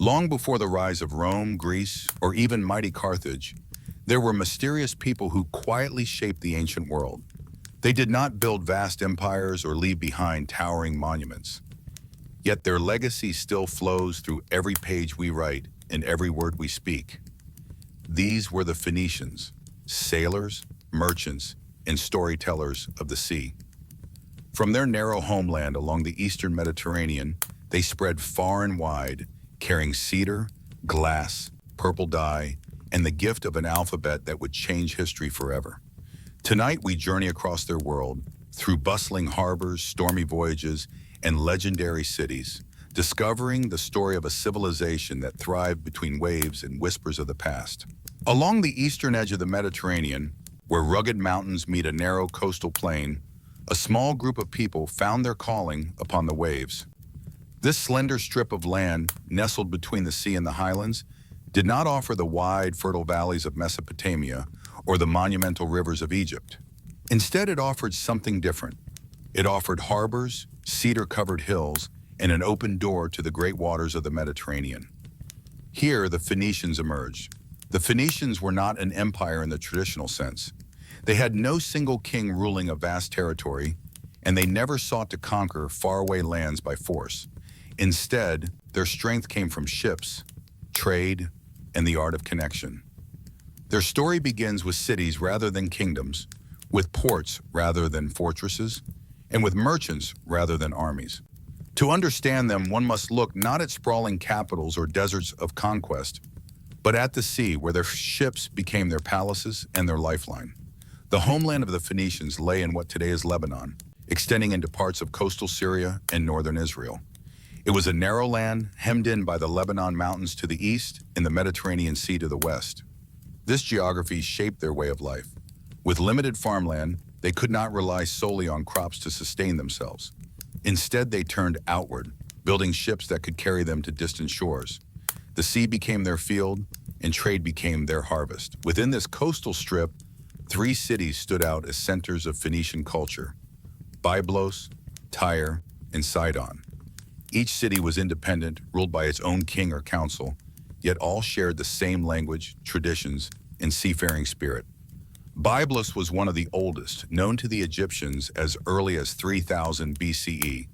Long before the rise of Rome, Greece, or even mighty Carthage, there were mysterious people who quietly shaped the ancient world. They did not build vast empires or leave behind towering monuments. Yet their legacy still flows through every page we write and every word we speak. These were the Phoenicians, sailors, merchants, and storytellers of the sea. From their narrow homeland along the eastern Mediterranean, they spread far and wide, carrying cedar, glass, purple dye, and the gift of an alphabet that would change history forever. Tonight we journey across their world, through bustling harbors, stormy voyages, and legendary cities, discovering the story of a civilization that thrived between waves and whispers of the past. Along the eastern edge of the Mediterranean, where rugged mountains meet a narrow coastal plain, a small group of people found their calling upon the waves. This slender strip of land, nestled between the sea and the highlands, did not offer the wide, fertile valleys of Mesopotamia or the monumental rivers of Egypt. Instead, it offered something different. It offered harbors, cedar-covered hills, and an open door to the great waters of the Mediterranean. Here, the Phoenicians emerged. The Phoenicians were not an empire in the traditional sense. They had no single king ruling a vast territory, and they never sought to conquer faraway lands by force. Instead, their strength came from ships, trade, and the art of connection. Their story begins with cities rather than kingdoms, with ports rather than fortresses, and with merchants rather than armies. To understand them, one must look not at sprawling capitals or deserts of conquest, but at the sea where their ships became their palaces and their lifeline. The homeland of the Phoenicians lay in what today is Lebanon, extending into parts of coastal Syria and northern Israel. It was a narrow land hemmed in by the Lebanon Mountains to the east and the Mediterranean Sea to the west. This geography shaped their way of life. With limited farmland, they could not rely solely on crops to sustain themselves. Instead, they turned outward, building ships that could carry them to distant shores. The sea became their field, and trade became their harvest. Within this coastal strip, 3 cities stood out as centers of Phoenician culture: Byblos, Tyre, and Sidon. Each city was independent, ruled by its own king or council, yet all shared the same language, traditions, and seafaring spirit. Byblos was one of the oldest, known to the Egyptians as early as 3000 BCE.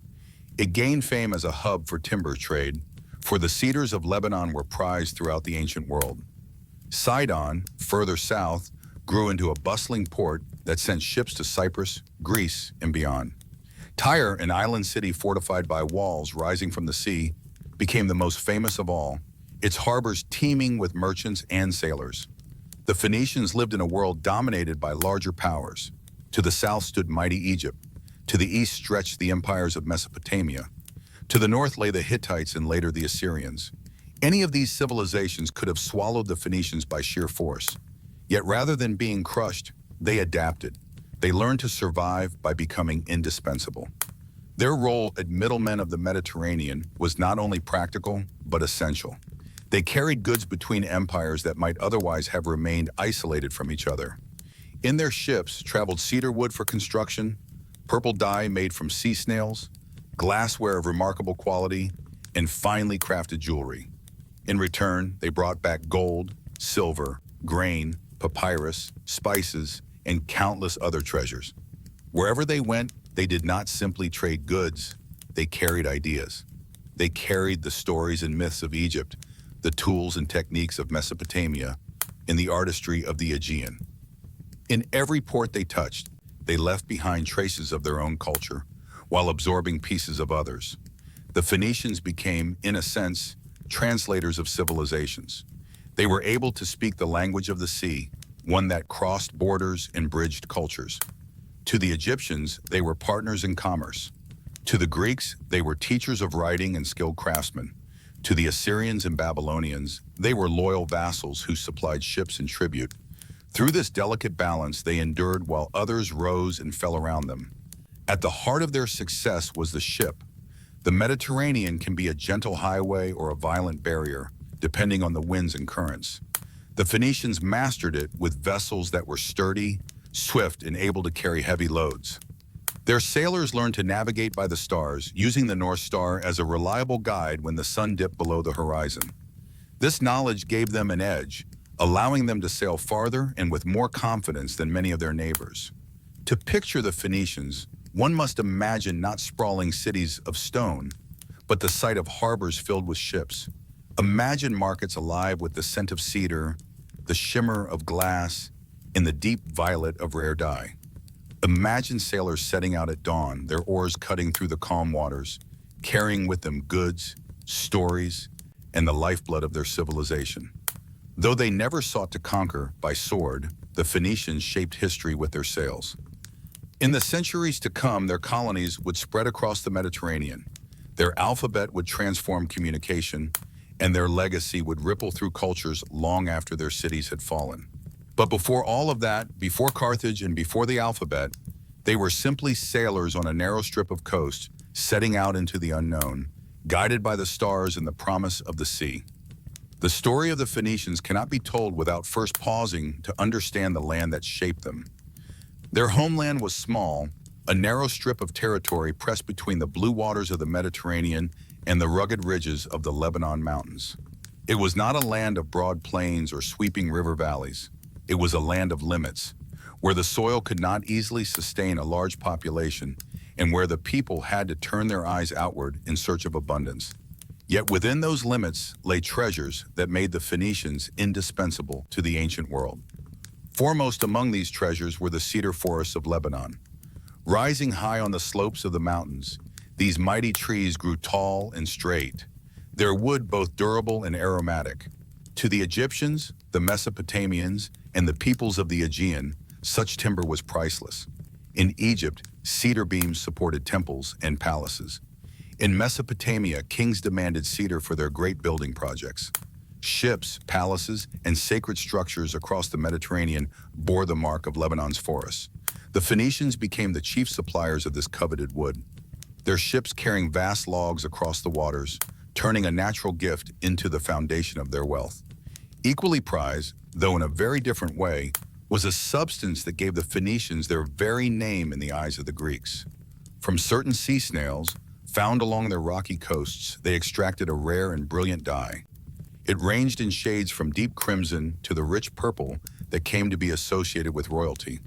It gained fame as a hub for timber trade, for the cedars of Lebanon were prized throughout the ancient world. Sidon, further south, grew into a bustling port that sent ships to Cyprus, Greece, and beyond. Tyre, an island city fortified by walls rising from the sea, became the most famous of all, its harbors teeming with merchants and sailors. The Phoenicians lived in a world dominated by larger powers. To the south stood mighty Egypt. To the east stretched the empires of Mesopotamia. To the north lay the Hittites and later the Assyrians. Any of these civilizations could have swallowed the Phoenicians by sheer force. Yet rather than being crushed, they adapted. They learned to survive by becoming indispensable. Their role as middlemen of the Mediterranean was not only practical, but essential. They carried goods between empires that might otherwise have remained isolated from each other. In their ships traveled cedar wood for construction, purple dye made from sea snails, glassware of remarkable quality, and finely crafted jewelry. In return, they brought back gold, silver, grain, papyrus, spices, and countless other treasures. Wherever they went, they did not simply trade goods, they carried ideas. They carried the stories and myths of Egypt, the tools and techniques of Mesopotamia, and the artistry of the Aegean. In every port they touched, they left behind traces of their own culture, while absorbing pieces of others. The Phoenicians became, in a sense, translators of civilizations. They were able to speak the language of the sea, one that crossed borders and bridged cultures. To the Egyptians, they were partners in commerce. To the Greeks, they were teachers of writing and skilled craftsmen. To the Assyrians and Babylonians, they were loyal vassals who supplied ships and tribute. Through this delicate balance, they endured while others rose and fell around them. At the heart of their success was the ship. The Mediterranean can be a gentle highway or a violent barrier, depending on the winds and currents. The Phoenicians mastered it with vessels that were sturdy, swift, and able to carry heavy loads. Their sailors learned to navigate by the stars, using the North Star as a reliable guide when the sun dipped below the horizon. This knowledge gave them an edge, allowing them to sail farther and with more confidence than many of their neighbors. To picture the Phoenicians, one must imagine not sprawling cities of stone, but the sight of harbors filled with ships. Imagine markets alive with the scent of cedar, the shimmer of glass, and the deep violet of rare dye. Imagine sailors setting out at dawn, their oars cutting through the calm waters, carrying with them goods, stories, and the lifeblood of their civilization. Though they never sought to conquer by sword, the Phoenicians shaped history with their sails. In the centuries to come, their colonies would spread across the Mediterranean. Their alphabet would transform communication, and their legacy would ripple through cultures long after their cities had fallen. But before all of that, before Carthage and before the alphabet, they were simply sailors on a narrow strip of coast, setting out into the unknown, guided by the stars and the promise of the sea. The story of the Phoenicians cannot be told without first pausing to understand the land that shaped them. Their homeland was small, a narrow strip of territory pressed between the blue waters of the Mediterranean and the rugged ridges of the Lebanon mountains. It was not a land of broad plains or sweeping river valleys. It was a land of limits, where the soil could not easily sustain a large population and where the people had to turn their eyes outward in search of abundance. Yet within those limits lay treasures that made the Phoenicians indispensable to the ancient world. Foremost among these treasures were the cedar forests of Lebanon. Rising high on the slopes of the mountains, these mighty trees grew tall and straight, their wood both durable and aromatic. To the Egyptians, the Mesopotamians, and the peoples of the Aegean, such timber was priceless. In Egypt, cedar beams supported temples and palaces. In Mesopotamia, kings demanded cedar for their great building projects. Ships, palaces, and sacred structures across the Mediterranean bore the mark of Lebanon's forests. The Phoenicians became the chief suppliers of this coveted wood, their ships carrying vast logs across the waters, turning a natural gift into the foundation of their wealth. Equally prized, though in a very different way, was a substance that gave the Phoenicians their very name in the eyes of the Greeks. From certain sea snails, found along their rocky coasts, they extracted a rare and brilliant dye. It ranged in shades from deep crimson to the rich purple that came to be associated with royalty.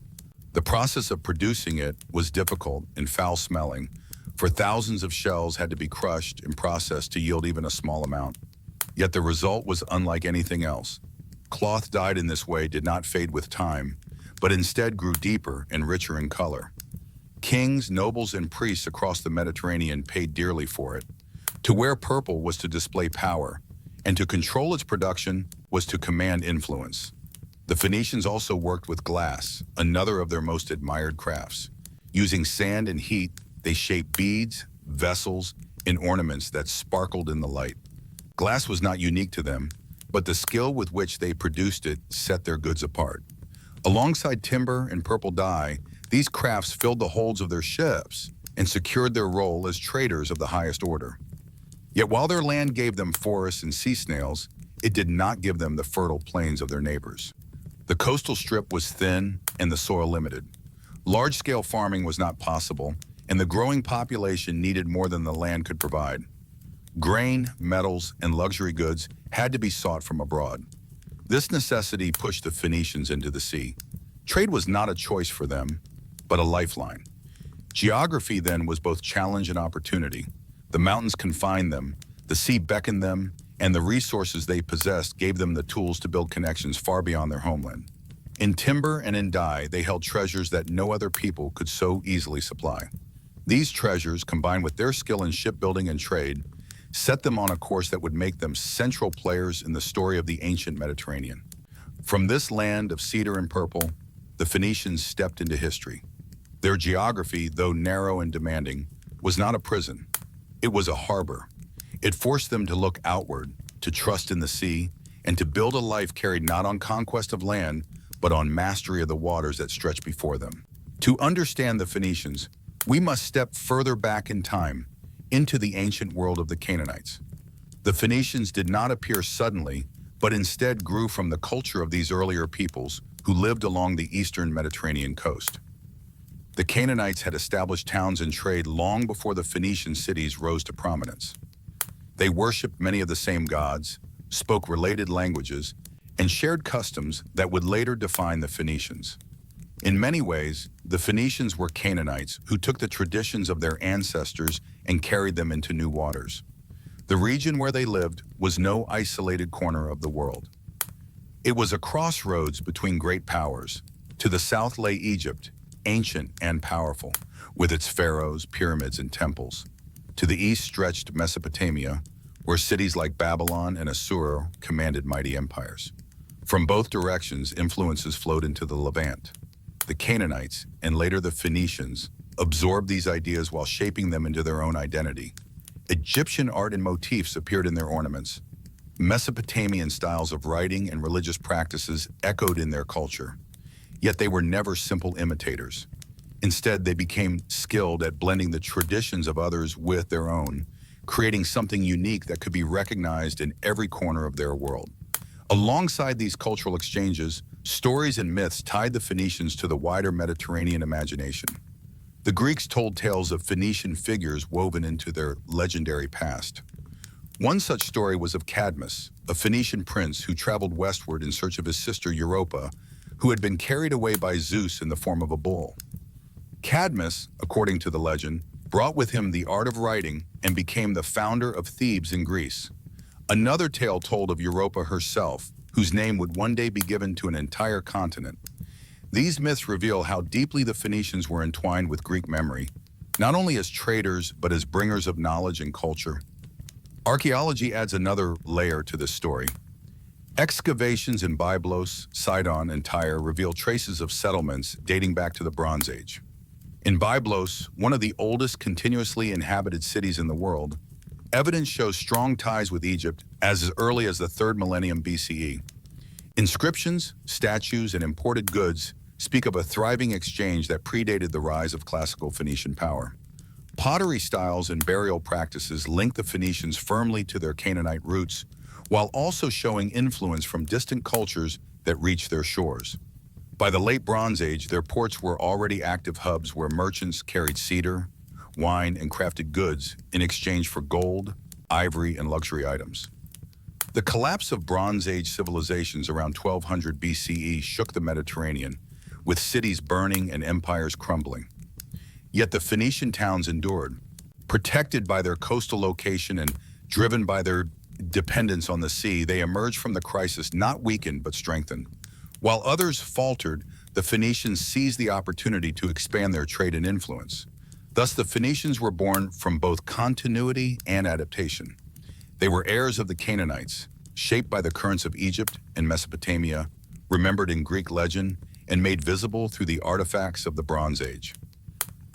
The process of producing it was difficult and foul-smelling, for thousands of shells had to be crushed and processed to yield even a small amount. Yet the result was unlike anything else. Cloth dyed in this way did not fade with time, but instead grew deeper and richer in color. Kings, nobles, and priests across the Mediterranean paid dearly for it. To wear purple was to display power, and to control its production was to command influence. The Phoenicians also worked with glass, another of their most admired crafts. Using sand and heat, they shaped beads, vessels, and ornaments that sparkled in the light. Glass was not unique to them, but the skill with which they produced it set their goods apart. Alongside timber and purple dye, these crafts filled the holds of their ships and secured their role as traders of the highest order. Yet while their land gave them forests and sea snails, it did not give them the fertile plains of their neighbors. The coastal strip was thin and the soil limited. Large-scale farming was not possible, and the growing population needed more than the land could provide. Grain, metals, and luxury goods had to be sought from abroad. This necessity pushed the Phoenicians into the sea. Trade was not a choice for them, but a lifeline. Geography then was both challenge and opportunity. The mountains confined them, the sea beckoned them, and the resources they possessed gave them the tools to build connections far beyond their homeland. In timber and in dye, they held treasures that no other people could so easily supply. These treasures, combined with their skill in shipbuilding and trade, set them on a course that would make them central players in the story of the ancient Mediterranean. From this land of cedar and purple, the Phoenicians stepped into history. Their geography, though narrow and demanding, was not a prison. It was a harbor. It forced them to look outward, to trust in the sea, and to build a life carried not on conquest of land, but on mastery of the waters that stretched before them. To understand the Phoenicians, we must step further back in time, into the ancient world of the Canaanites. The Phoenicians did not appear suddenly, but instead grew from the culture of these earlier peoples who lived along the eastern Mediterranean coast. The Canaanites had established towns and trade long before the Phoenician cities rose to prominence. They worshipped many of the same gods, spoke related languages, and shared customs that would later define the Phoenicians. In many ways, the Phoenicians were Canaanites who took the traditions of their ancestors and carried them into new waters. The region where they lived was no isolated corner of the world. It was a crossroads between great powers. To the south lay Egypt, ancient and powerful, with its pharaohs, pyramids, and temples. To the east stretched Mesopotamia, where cities like Babylon and Assur commanded mighty empires. From both directions, influences flowed into the Levant. The Canaanites, and later the Phoenicians, absorbed these ideas while shaping them into their own identity. Egyptian art and motifs appeared in their ornaments. Mesopotamian styles of writing and religious practices echoed in their culture. Yet they were never simple imitators. Instead, they became skilled at blending the traditions of others with their own, creating something unique that could be recognized in every corner of their world. Alongside these cultural exchanges, stories and myths tied the Phoenicians to the wider Mediterranean imagination. The Greeks told tales of Phoenician figures woven into their legendary past. One such story was of Cadmus, a Phoenician prince who traveled westward in search of his sister Europa, who had been carried away by Zeus in the form of a bull. Cadmus, according to the legend, brought with him the art of writing and became the founder of Thebes in Greece. Another tale told of Europa herself, whose name would one day be given to an entire continent. These myths reveal how deeply the Phoenicians were entwined with Greek memory, not only as traders, but as bringers of knowledge and culture. Archaeology adds another layer to this story. Excavations in Byblos, Sidon, and Tyre reveal traces of settlements dating back to the Bronze Age. In Byblos, one of the oldest continuously inhabited cities in the world, evidence shows strong ties with Egypt as early as the 3rd millennium BCE. Inscriptions, statues, and imported goods speak of a thriving exchange that predated the rise of classical Phoenician power. Pottery styles and burial practices link the Phoenicians firmly to their Canaanite roots, while also showing influence from distant cultures that reached their shores. By the late Bronze Age, their ports were already active hubs where merchants carried cedar, wine, and crafted goods in exchange for gold, ivory, and luxury items. The collapse of Bronze Age civilizations around 1200 BCE shook the Mediterranean, with cities burning and empires crumbling. Yet the Phoenician towns endured, protected by their coastal location and driven by their dependence on the sea. They emerged from the crisis not weakened but strengthened. While others faltered, the Phoenicians seized the opportunity to expand their trade and influence. Thus, the Phoenicians were born from both continuity and adaptation. They were heirs of the Canaanites, shaped by the currents of Egypt and Mesopotamia, remembered in Greek legend, and made visible through the artifacts of the Bronze Age.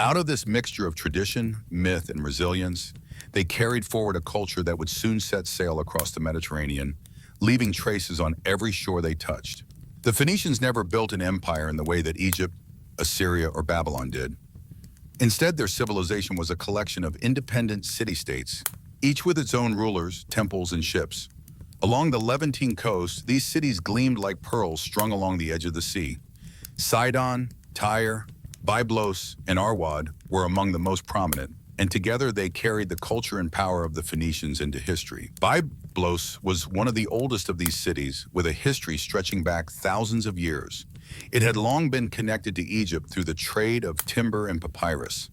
Out of this mixture of tradition, myth, and resilience, they carried forward a culture that would soon set sail across the Mediterranean, leaving traces on every shore they touched. The Phoenicians never built an empire in the way that Egypt, Assyria, or Babylon did. Instead, their civilization was a collection of independent city-states, each with its own rulers, temples, and ships. Along the Levantine coast, these cities gleamed like pearls strung along the edge of the sea. Sidon, Tyre, Byblos, and Arwad were among the most prominent, and together they carried the culture and power of the Phoenicians into history. Byblos was one of the oldest of these cities, with a history stretching back thousands of years. It had long been connected to Egypt through the trade of timber and papyrus.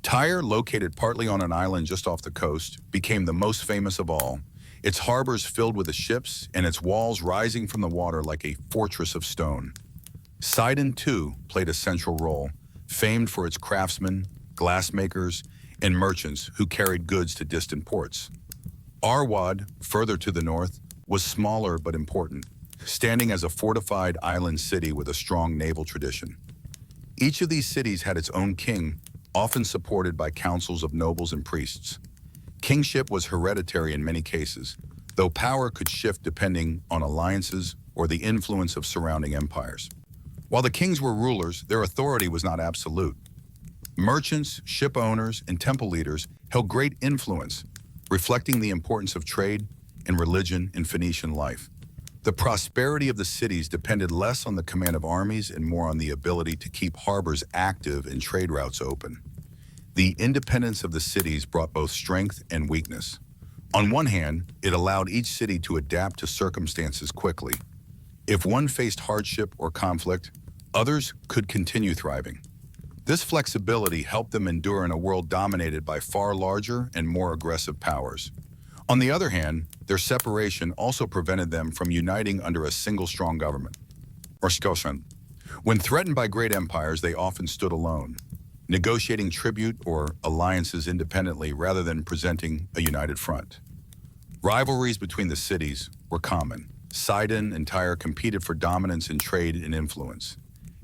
Tyre, located partly on an island just off the coast, became the most famous of all. Its harbors filled with the ships, and its walls rising from the water like a fortress of stone. Sidon, too, played a central role, famed for its craftsmen, glassmakers, and merchants who carried goods to distant ports. Arwad, further to the north, was smaller but important, standing as a fortified island city with a strong naval tradition. Each of these cities had its own king, often supported by councils of nobles and priests. Kingship was hereditary in many cases, though power could shift depending on alliances or the influence of surrounding empires. While the kings were rulers, their authority was not absolute. Merchants, ship owners, and temple leaders held great influence, reflecting the importance of trade and religion in Phoenician life. The prosperity of the cities depended less on the command of armies and more on the ability to keep harbors active and trade routes open. The independence of the cities brought both strength and weakness. On one hand, it allowed each city to adapt to circumstances quickly. If one faced hardship or conflict, others could continue thriving. This flexibility helped them endure in a world dominated by far larger and more aggressive powers. On the other hand, their separation also prevented them from uniting under a single strong government, or Skosan. When threatened by great empires, they often stood alone, negotiating tribute or alliances independently rather than presenting a united front. Rivalries between the cities were common. Sidon and Tyre competed for dominance in trade and influence,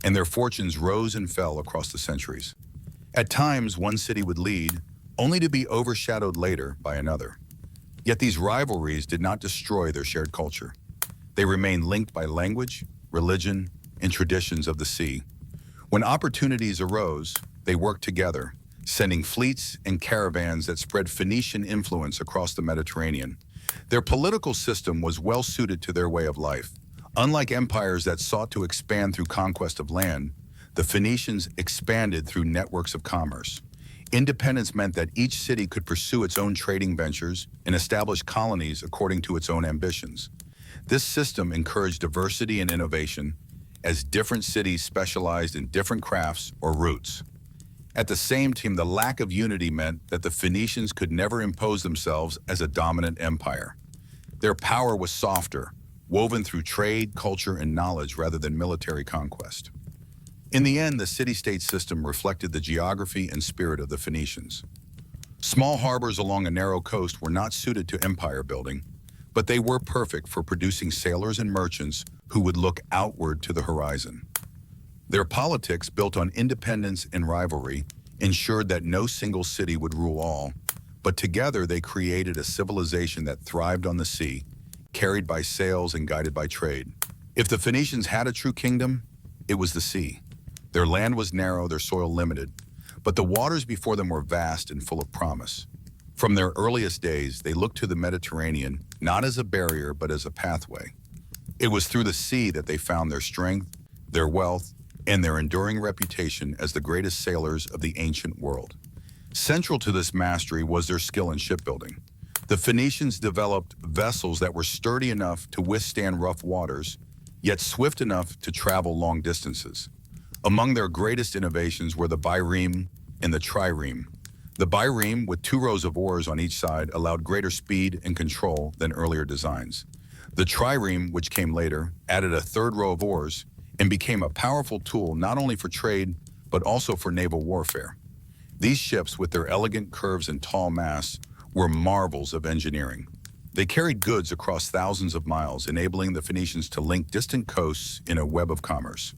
and their fortunes rose and fell across the centuries. At times, one city would lead, only to be overshadowed later by another. Yet these rivalries did not destroy their shared culture. They remained linked by language, religion, and traditions of the sea. When opportunities arose, they worked together, sending fleets and caravans that spread Phoenician influence across the Mediterranean. Their political system was well suited to their way of life. Unlike empires that sought to expand through conquest of land, the Phoenicians expanded through networks of commerce. Independence meant that each city could pursue its own trading ventures and establish colonies according to its own ambitions. This system encouraged diversity and innovation, as different cities specialized in different crafts or routes. At the same time, the lack of unity meant that the Phoenicians could never impose themselves as a dominant empire. Their power was softer, woven through trade, culture, and knowledge rather than military conquest. In the end, the city-state system reflected the geography and spirit of the Phoenicians. Small harbors along a narrow coast were not suited to empire building, but they were perfect for producing sailors and merchants who would look outward to the horizon. Their politics, built on independence and rivalry, ensured that no single city would rule all, but together they created a civilization that thrived on the sea, carried by sails and guided by trade. If the Phoenicians had a true kingdom, it was the sea. Their land was narrow, their soil limited, but the waters before them were vast and full of promise. From their earliest days, they looked to the Mediterranean not as a barrier, but as a pathway. It was through the sea that they found their strength, their wealth, and their enduring reputation as the greatest sailors of the ancient world. Central to this mastery was their skill in shipbuilding. The Phoenicians developed vessels that were sturdy enough to withstand rough waters, yet swift enough to travel long distances. Among their greatest innovations were the byreme and the trireme. The byreme, with 2 rows of oars on each side, allowed greater speed and control than earlier designs. The trireme, which came later, added a 3rd row of oars and became a powerful tool not only for trade, but also for naval warfare. These ships, with their elegant curves and tall masts, were marvels of engineering. They carried goods across thousands of miles, enabling the Phoenicians to link distant coasts in a web of commerce.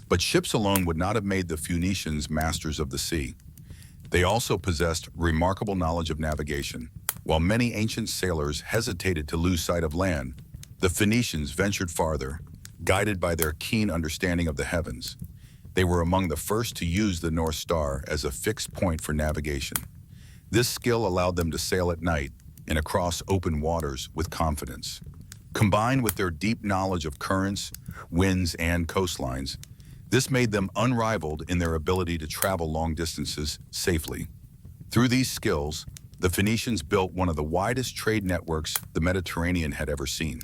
But ships alone would not have made the Phoenicians masters of the sea. They also possessed remarkable knowledge of navigation. While many ancient sailors hesitated to lose sight of land, the Phoenicians ventured farther, guided by their keen understanding of the heavens. They were among the first to use the North Star as a fixed point for navigation. This skill allowed them to sail at night and across open waters with confidence. Combined with their deep knowledge of currents, winds, and coastlines, this made them unrivaled in their ability to travel long distances safely. Through these skills, the Phoenicians built one of the widest trade networks the Mediterranean had ever seen.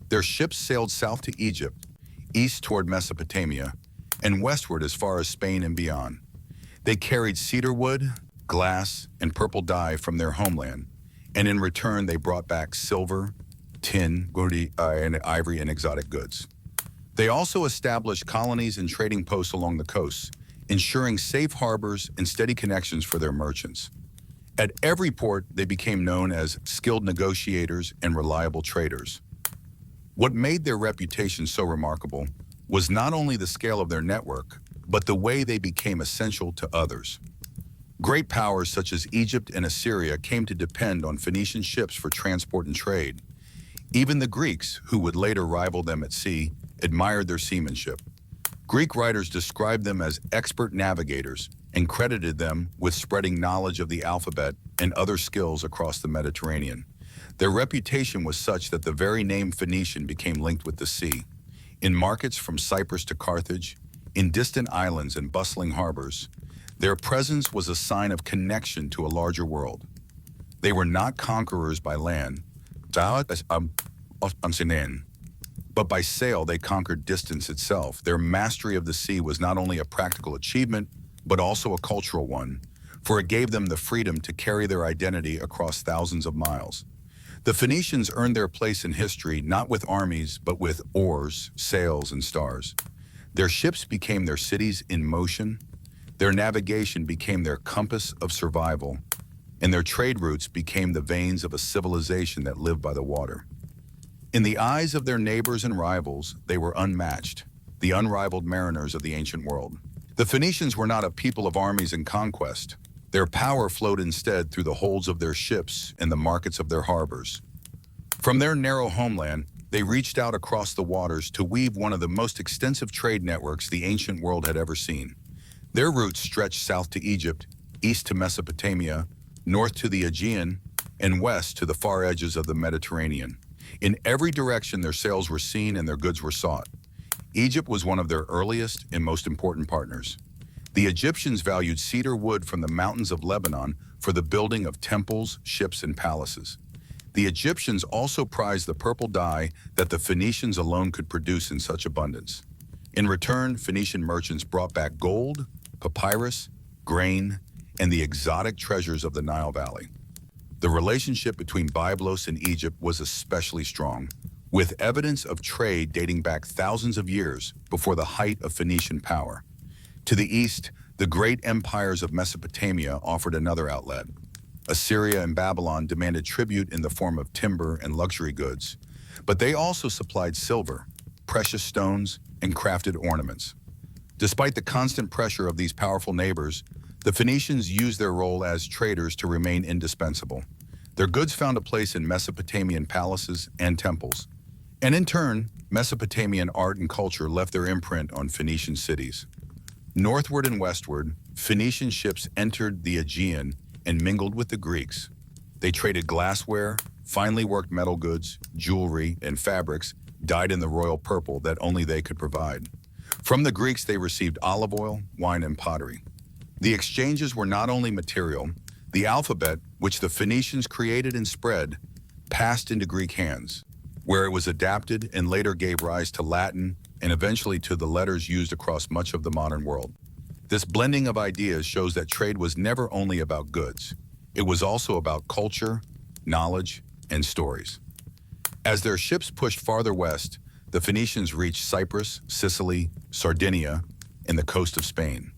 Their ships sailed south to Egypt, east toward Mesopotamia, and westward as far as Spain and beyond. They carried cedar wood, glass, and purple dye from their homeland, and in return they brought back silver, tin, and ivory and exotic goods. They also established colonies and trading posts along the coasts, ensuring safe harbors and steady connections for their merchants. At every port, they became known as skilled negotiators and reliable traders. What made their reputation so remarkable was not only the scale of their network, but the way they became essential to others. Great powers such as Egypt and Assyria came to depend on Phoenician ships for transport and trade. Even the Greeks, who would later rival them at sea, admired their seamanship. Greek writers described them as expert navigators and credited them with spreading knowledge of the alphabet and other skills across the Mediterranean. Their reputation was such that the very name Phoenician became linked with the sea. In markets from Cyprus to Carthage, in distant islands and bustling harbors, their presence was a sign of connection to a larger world. They were not conquerors by land, but by sail they conquered distance itself. Their mastery of the sea was not only a practical achievement, but also a cultural one, for it gave them the freedom to carry their identity across thousands of miles. The Phoenicians earned their place in history not with armies, but with oars, sails, and stars. Their ships became their cities in motion, their navigation became their compass of survival, and their trade routes became the veins of a civilization that lived by the water. In the eyes of their neighbors and rivals, they were unmatched, the unrivaled mariners of the ancient world. The Phoenicians were not a people of armies and conquest. Their power flowed instead through the holds of their ships and the markets of their harbors. From their narrow homeland, they reached out across the waters to weave one of the most extensive trade networks the ancient world had ever seen. Their routes stretched south to Egypt, east to Mesopotamia, north to the Aegean, and west to the far edges of the Mediterranean. In every direction, their sails were seen and their goods were sought. Egypt was one of their earliest and most important partners. The Egyptians valued cedar wood from the mountains of Lebanon for the building of temples, ships, and palaces. The Egyptians also prized the purple dye that the Phoenicians alone could produce in such abundance. In return, Phoenician merchants brought back gold, papyrus, grain, and the exotic treasures of the Nile Valley. The relationship between Byblos and Egypt was especially strong, with evidence of trade dating back thousands of years before the height of Phoenician power. To the east, the great empires of Mesopotamia offered another outlet. Assyria and Babylon demanded tribute in the form of timber and luxury goods, but they also supplied silver, precious stones, and crafted ornaments. Despite the constant pressure of these powerful neighbors, the Phoenicians used their role as traders to remain indispensable. Their goods found a place in Mesopotamian palaces and temples, and in turn, Mesopotamian art and culture left their imprint on Phoenician cities. Northward and westward, Phoenician ships entered the Aegean and mingled with the Greeks. They traded glassware, finely worked metal goods, jewelry, and fabrics dyed in the royal purple that only they could provide. From the Greeks, they received olive oil, wine, and pottery. The exchanges were not only material. The alphabet, which the Phoenicians created and spread, passed into Greek hands, where it was adapted and later gave rise to Latin and eventually to the letters used across much of the modern world. This blending of ideas shows that trade was never only about goods. It was also about culture, knowledge, and stories. As their ships pushed farther west, the Phoenicians reached Cyprus, Sicily, Sardinia, and the coast of Spain.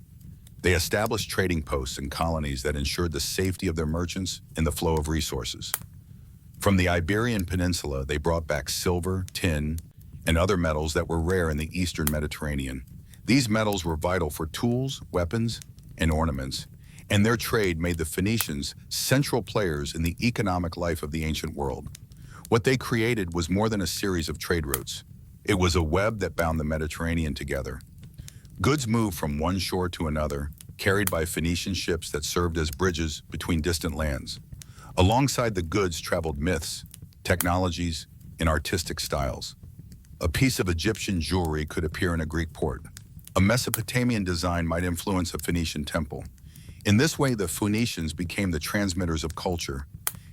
They established trading posts and colonies that ensured the safety of their merchants and the flow of resources. From the Iberian Peninsula, they brought back silver, tin, and other metals that were rare in the eastern Mediterranean. These metals were vital for tools, weapons, and ornaments, and their trade made the Phoenicians central players in the economic life of the ancient world. What they created was more than a series of trade routes. It was a web that bound the Mediterranean together. Goods moved from one shore to another, carried by Phoenician ships that served as bridges between distant lands. Alongside the goods traveled myths, technologies, and artistic styles. A piece of Egyptian jewelry could appear in a Greek port. A Mesopotamian design might influence a Phoenician temple. In this way, the Phoenicians became the transmitters of culture,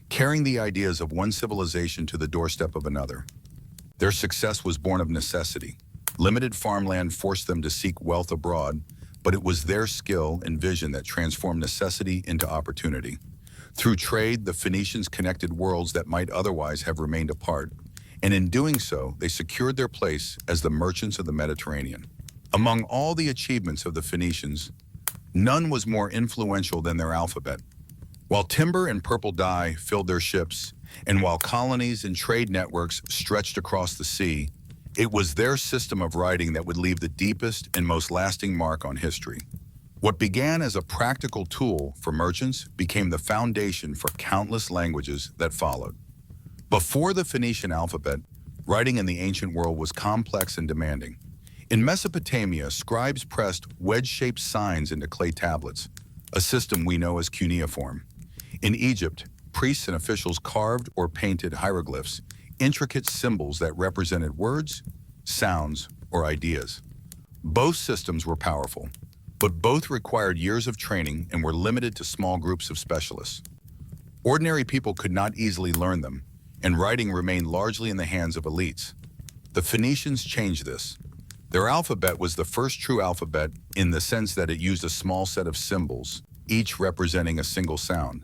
carrying the ideas of one civilization to the doorstep of another. Their success was born of necessity. Limited farmland forced them to seek wealth abroad, but it was their skill and vision that transformed necessity into opportunity. Through trade, the Phoenicians connected worlds that might otherwise have remained apart, and in doing so, they secured their place as the merchants of the Mediterranean. Among all the achievements of the Phoenicians, none was more influential than their alphabet. While timber and purple dye filled their ships, and while colonies and trade networks stretched across the sea, it was their system of writing that would leave the deepest and most lasting mark on history. What began as a practical tool for merchants became the foundation for countless languages that followed. Before the Phoenician alphabet, writing in the ancient world was complex and demanding. In Mesopotamia, scribes pressed wedge-shaped signs into clay tablets, a system we know as cuneiform. In Egypt, priests and officials carved or painted hieroglyphs, intricate symbols that represented words, sounds, or ideas. Both systems were powerful, but both required years of training and were limited to small groups of specialists. Ordinary people could not easily learn them, and writing remained largely in the hands of elites. The Phoenicians changed this. Their alphabet was the first true alphabet in the sense that it used a small set of symbols, each representing a single sound.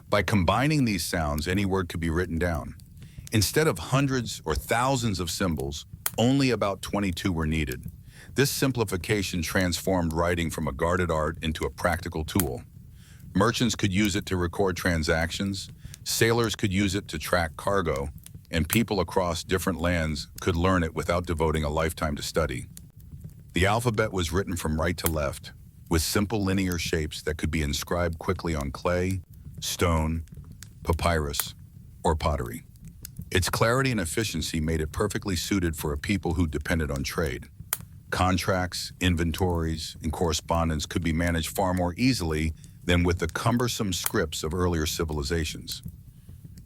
By combining these sounds, any word could be written down. Instead of hundreds or thousands of symbols, only about 22 were needed. This simplification transformed writing from a guarded art into a practical tool. Merchants could use it to record transactions, sailors could use it to track cargo, and people across different lands could learn it without devoting a lifetime to study. The alphabet was written from right to left, with simple linear shapes that could be inscribed quickly on clay, stone, papyrus, or pottery. Its clarity and efficiency made it perfectly suited for a people who depended on trade. Contracts, inventories, and correspondence could be managed far more easily than with the cumbersome scripts of earlier civilizations.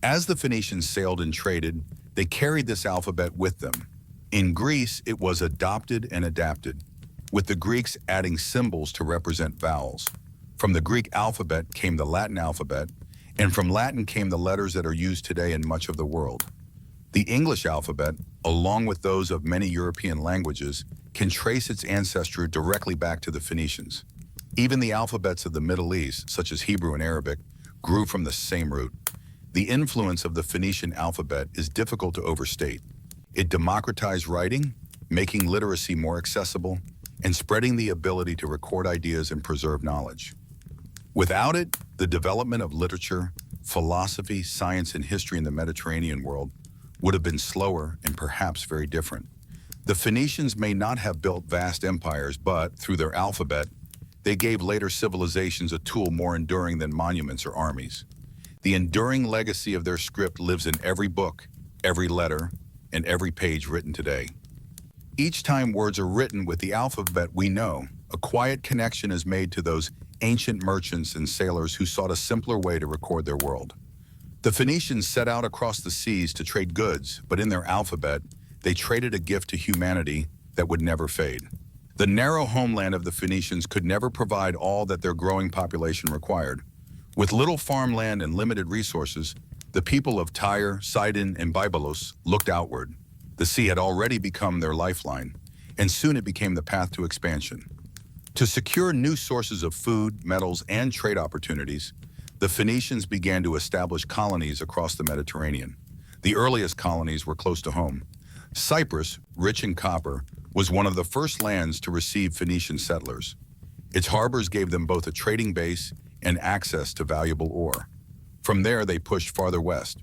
As the Phoenicians sailed and traded, they carried this alphabet with them. In Greece, it was adopted and adapted, with the Greeks adding symbols to represent vowels. From the Greek alphabet came the Latin alphabet, and from Latin came the letters that are used today in much of the world. The English alphabet, along with those of many European languages, can trace its ancestry directly back to the Phoenicians. Even the alphabets of the Middle East, such as Hebrew and Arabic, grew from the same root. The influence of the Phoenician alphabet is difficult to overstate. It democratized writing, making literacy more accessible, and spreading the ability to record ideas and preserve knowledge. Without it, the development of literature, philosophy, science, and history in the Mediterranean world would have been slower and perhaps very different. The Phoenicians may not have built vast empires, but through their alphabet, they gave later civilizations a tool more enduring than monuments or armies. The enduring legacy of their script lives in every book, every letter, and every page written today. Each time words are written with the alphabet we know, a quiet connection is made to those ancient merchants and sailors who sought a simpler way to record their world. The Phoenicians set out across the seas to trade goods, but in their alphabet, they traded a gift to humanity that would never fade. The narrow homeland of the Phoenicians could never provide all that their growing population required. With little farmland and limited resources, the people of Tyre, Sidon, and Byblos looked outward. The sea had already become their lifeline, and soon it became the path to expansion. To secure new sources of food, metals, and trade opportunities, the Phoenicians began to establish colonies across the Mediterranean. The earliest colonies were close to home. Cyprus, rich in copper, was one of the first lands to receive Phoenician settlers. Its harbors gave them both a trading base and access to valuable ore. From there, they pushed farther west.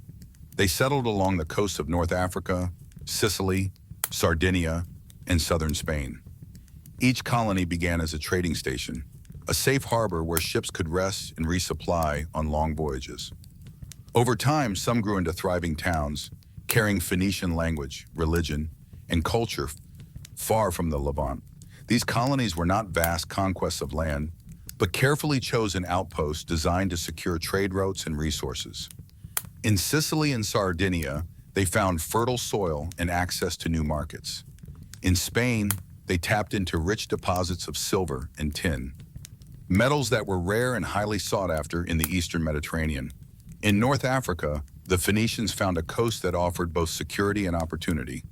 They settled along the coasts of North Africa, Sicily, Sardinia, and southern Spain. Each colony began as a trading station, a safe harbor where ships could rest and resupply on long voyages. Over time, some grew into thriving towns, carrying Phoenician language, religion, and culture far from the Levant. These colonies were not vast conquests of land, but carefully chosen outposts designed to secure trade routes and resources. In Sicily and Sardinia, they found fertile soil and access to new markets. In Spain, they tapped into rich deposits of silver and tin, metals that were rare and highly sought after in the eastern Mediterranean. In North Africa, the Phoenicians found a coast that offered both security and opportunity.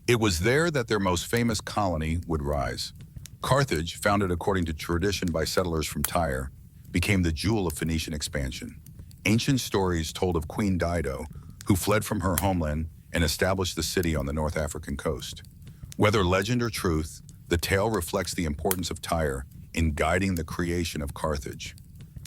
It was there that their most famous colony would rise. Carthage, founded according to tradition by settlers from Tyre, became the jewel of Phoenician expansion. Ancient stories told of Queen Dido, who fled from her homeland and established the city on the North African coast. Whether legend or truth, the tale reflects the importance of Tyre in guiding the creation of Carthage.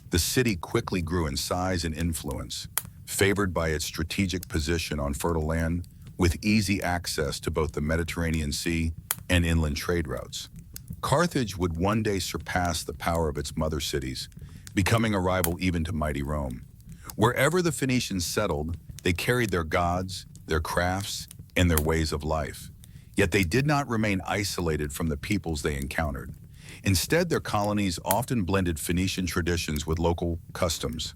The city quickly grew in size and influence, favored by its strategic position on fertile land, with easy access to both the Mediterranean Sea and inland trade routes. Carthage would one day surpass the power of its mother cities, becoming a rival even to mighty Rome. Wherever the Phoenicians settled, they carried their gods, their crafts, and their ways of life. Yet they did not remain isolated from the peoples they encountered. Instead, their colonies often blended Phoenician traditions with local customs.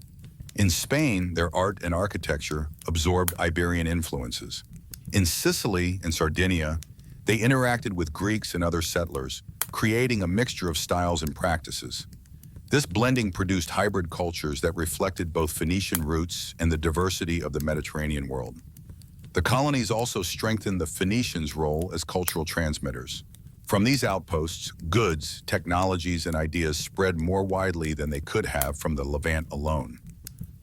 In Spain, their art and architecture absorbed Iberian influences. In Sicily and Sardinia, they interacted with Greeks and other settlers, creating a mixture of styles and practices. This blending produced hybrid cultures that reflected both Phoenician roots and the diversity of the Mediterranean world. The colonies also strengthened the Phoenicians' role as cultural transmitters. From these outposts, goods, technologies, and ideas spread more widely than they could have from the Levant alone.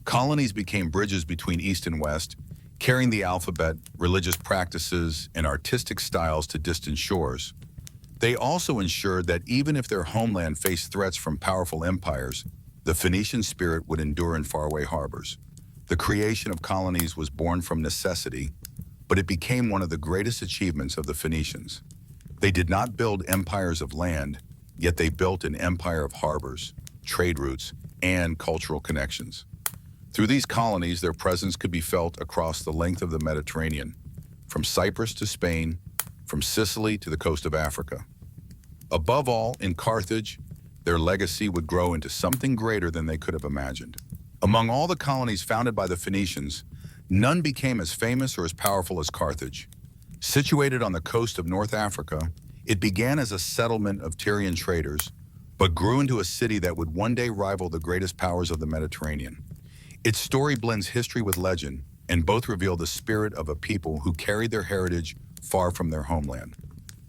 Colonies became bridges between East and West, carrying the alphabet, religious practices, and artistic styles to distant shores. They also ensured that even if their homeland faced threats from powerful empires, the Phoenician spirit would endure in faraway harbors. The creation of colonies was born from necessity, but it became one of the greatest achievements of the Phoenicians. They did not build empires of land, yet they built an empire of harbors, trade routes, and cultural connections. Through these colonies, their presence could be felt across the length of the Mediterranean, from Cyprus to Spain, from Sicily to the coast of Africa. Above all, in Carthage, their legacy would grow into something greater than they could have imagined. Among all the colonies founded by the Phoenicians, none became as famous or as powerful as Carthage. Situated on the coast of North Africa, it began as a settlement of Tyrian traders, but grew into a city that would one day rival the greatest powers of the Mediterranean. Its story blends history with legend, and both reveal the spirit of a people who carried their heritage far from their homeland.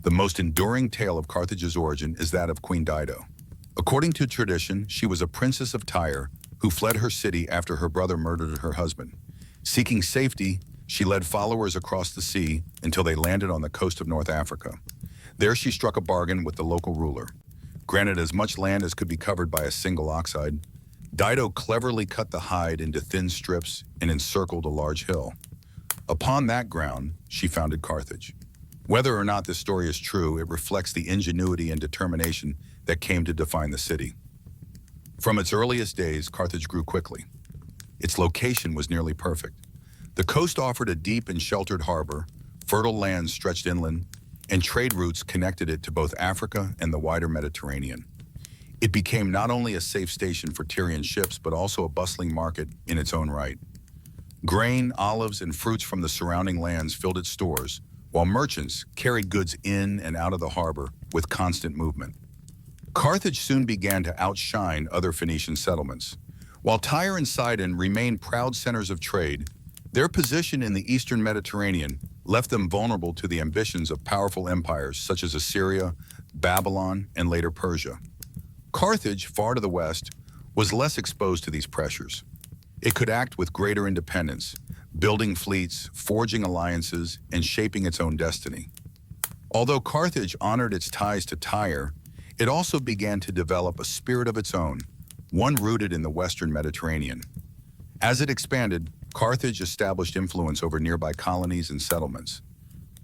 The most enduring tale of Carthage's origin is that of Queen Dido. According to tradition, she was a princess of Tyre who fled her city after her brother murdered her husband. Seeking safety, she led followers across the sea until they landed on the coast of North Africa. There she struck a bargain with the local ruler. Granted as much land as could be covered by a single oxide, Dido cleverly cut the hide into thin strips and encircled a large hill. Upon that ground, she founded Carthage. Whether or not this story is true, it reflects the ingenuity and determination that came to define the city. From its earliest days, Carthage grew quickly. Its location was nearly perfect. The coast offered a deep and sheltered harbor, fertile lands stretched inland, and trade routes connected it to both Africa and the wider Mediterranean. It became not only a safe station for Tyrian ships, but also a bustling market in its own right. Grain, olives, and fruits from the surrounding lands filled its stores, while merchants carried goods in and out of the harbor with constant movement. Carthage soon began to outshine other Phoenician settlements. While Tyre and Sidon remained proud centers of trade, their position in the eastern Mediterranean left them vulnerable to the ambitions of powerful empires such as Assyria, Babylon, and later Persia. Carthage, far to the west, was less exposed to these pressures. It could act with greater independence, building fleets, forging alliances, and shaping its own destiny. Although Carthage honored its ties to Tyre, it also began to develop a spirit of its own, one rooted in the western Mediterranean. As it expanded, Carthage established influence over nearby colonies and settlements.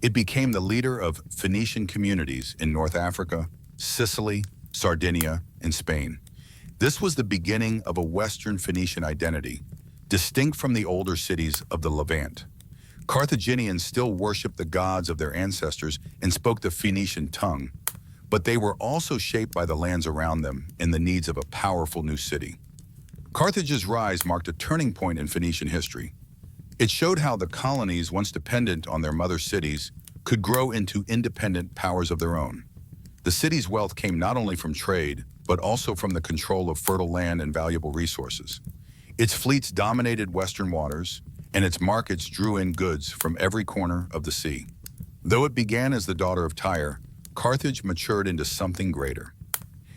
It became the leader of Phoenician communities in North Africa, Sicily, Sardinia, and Spain. This was the beginning of a Western Phoenician identity, distinct from the older cities of the Levant. Carthaginians still worshipped the gods of their ancestors and spoke the Phoenician tongue, but they were also shaped by the lands around them and the needs of a powerful new city. Carthage's rise marked a turning point in Phoenician history. It showed how the colonies, once dependent on their mother cities, could grow into independent powers of their own. The city's wealth came not only from trade, but also from the control of fertile land and valuable resources. Its fleets dominated western waters, and its markets drew in goods from every corner of the sea. Though it began as the daughter of Tyre, Carthage matured into something greater.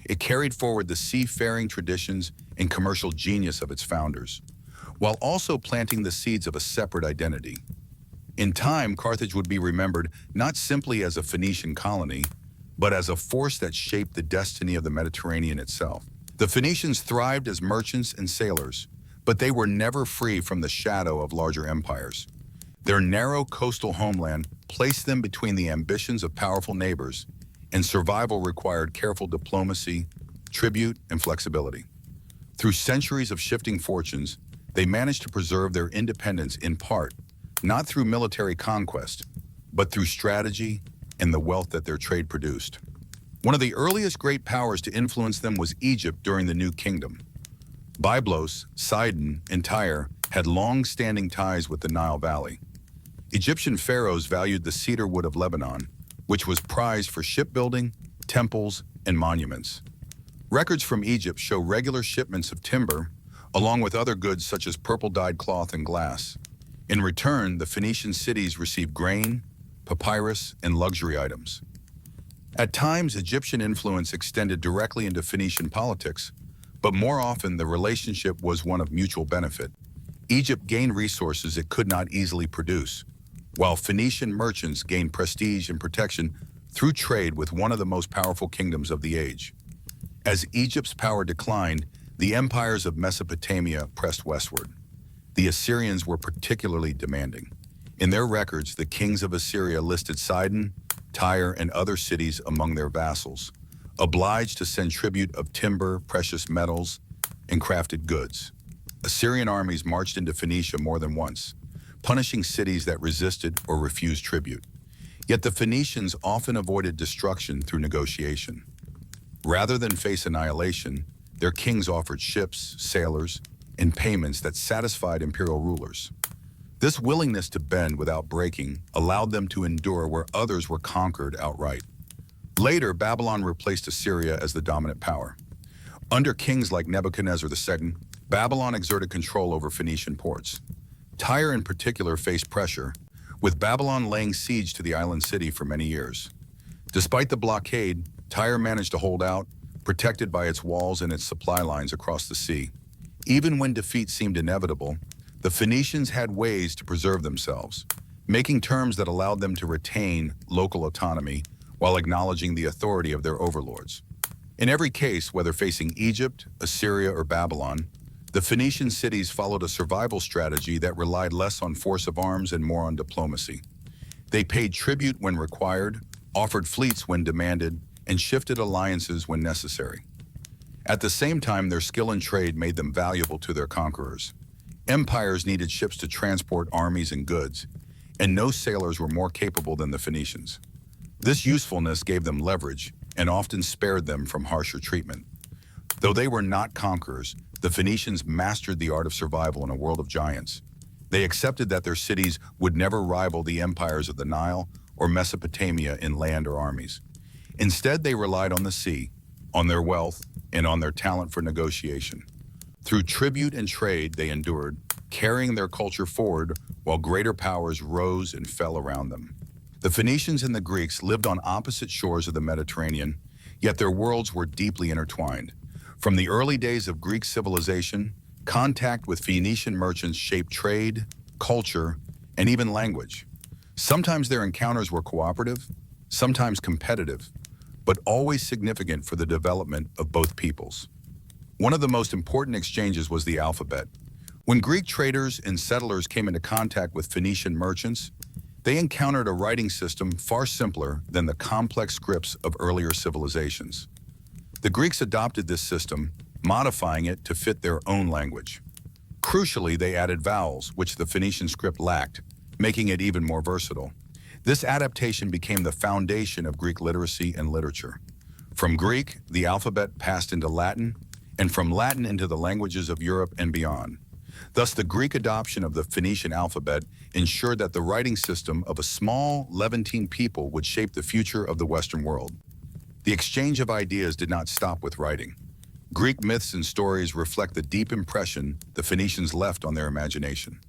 It carried forward the seafaring traditions and commercial genius of its founders, while also planting the seeds of a separate identity. In time, Carthage would be remembered not simply as a Phoenician colony, but as a force that shaped the destiny of the Mediterranean itself. The Phoenicians thrived as merchants and sailors, but they were never free from the shadow of larger empires. Their narrow coastal homeland placed them between the ambitions of powerful neighbors, and survival required careful diplomacy, tribute, and flexibility. Through centuries of shifting fortunes, they managed to preserve their independence in part, not through military conquest, but through strategy and the wealth that their trade produced. One of the earliest great powers to influence them was Egypt during the New Kingdom. Byblos, Sidon, and Tyre had long-standing ties with the Nile Valley. Egyptian pharaohs valued the cedar wood of Lebanon, which was prized for shipbuilding, temples, and monuments. Records from Egypt show regular shipments of timber, along with other goods such as purple-dyed cloth and glass. In return, the Phoenician cities received grain, papyrus, and luxury items. At times, Egyptian influence extended directly into Phoenician politics, but more often the relationship was one of mutual benefit. Egypt gained resources it could not easily produce, while Phoenician merchants gained prestige and protection through trade with one of the most powerful kingdoms of the age. As Egypt's power declined, the empires of Mesopotamia pressed westward. The Assyrians were particularly demanding. In their records, the kings of Assyria listed Sidon, Tyre, and other cities among their vassals, obliged to send tribute of timber, precious metals, and crafted goods. Assyrian armies marched into Phoenicia more than once, punishing cities that resisted or refused tribute. Yet the Phoenicians often avoided destruction through negotiation. Rather than face annihilation, their kings offered ships, sailors, and payments that satisfied imperial rulers. This willingness to bend without breaking allowed them to endure where others were conquered outright. Later, Babylon replaced Assyria as the dominant power. Under kings like Nebuchadnezzar II, Babylon exerted control over Phoenician ports. Tyre in particular faced pressure, with Babylon laying siege to the island city for many years. Despite the blockade, Tyre managed to hold out, protected by its walls and its supply lines across the sea. Even when defeat seemed inevitable, the Phoenicians had ways to preserve themselves, making terms that allowed them to retain local autonomy while acknowledging the authority of their overlords. In every case, whether facing Egypt, Assyria, or Babylon, the Phoenician cities followed a survival strategy that relied less on force of arms and more on diplomacy. They paid tribute when required, offered fleets when demanded, and shifted alliances when necessary. At the same time, their skill in trade made them valuable to their conquerors. Empires needed ships to transport armies and goods, and no sailors were more capable than the Phoenicians. This usefulness gave them leverage and often spared them from harsher treatment. Though they were not conquerors, the Phoenicians mastered the art of survival in a world of giants. They accepted that their cities would never rival the empires of the Nile or Mesopotamia in land or armies. Instead, they relied on the sea, on their wealth, and on their talent for negotiation. Through tribute and trade, they endured, carrying their culture forward while greater powers rose and fell around them. The Phoenicians and the Greeks lived on opposite shores of the Mediterranean, yet their worlds were deeply intertwined. From the early days of Greek civilization, contact with Phoenician merchants shaped trade, culture, and even language. Sometimes their encounters were cooperative, sometimes competitive, but always significant for the development of both peoples. One of the most important exchanges was the alphabet. When Greek traders and settlers came into contact with Phoenician merchants, they encountered a writing system far simpler than the complex scripts of earlier civilizations. The Greeks adopted this system, modifying it to fit their own language. Crucially, they added vowels, which the Phoenician script lacked, making it even more versatile. This adaptation became the foundation of Greek literacy and literature. From Greek, the alphabet passed into Latin, and from Latin into the languages of Europe and beyond. Thus, the Greek adoption of the Phoenician alphabet ensured that the writing system of a small Levantine people would shape the future of the Western world. The exchange of ideas did not stop with writing. Greek myths and stories reflect the deep impression the Phoenicians left on their imagination.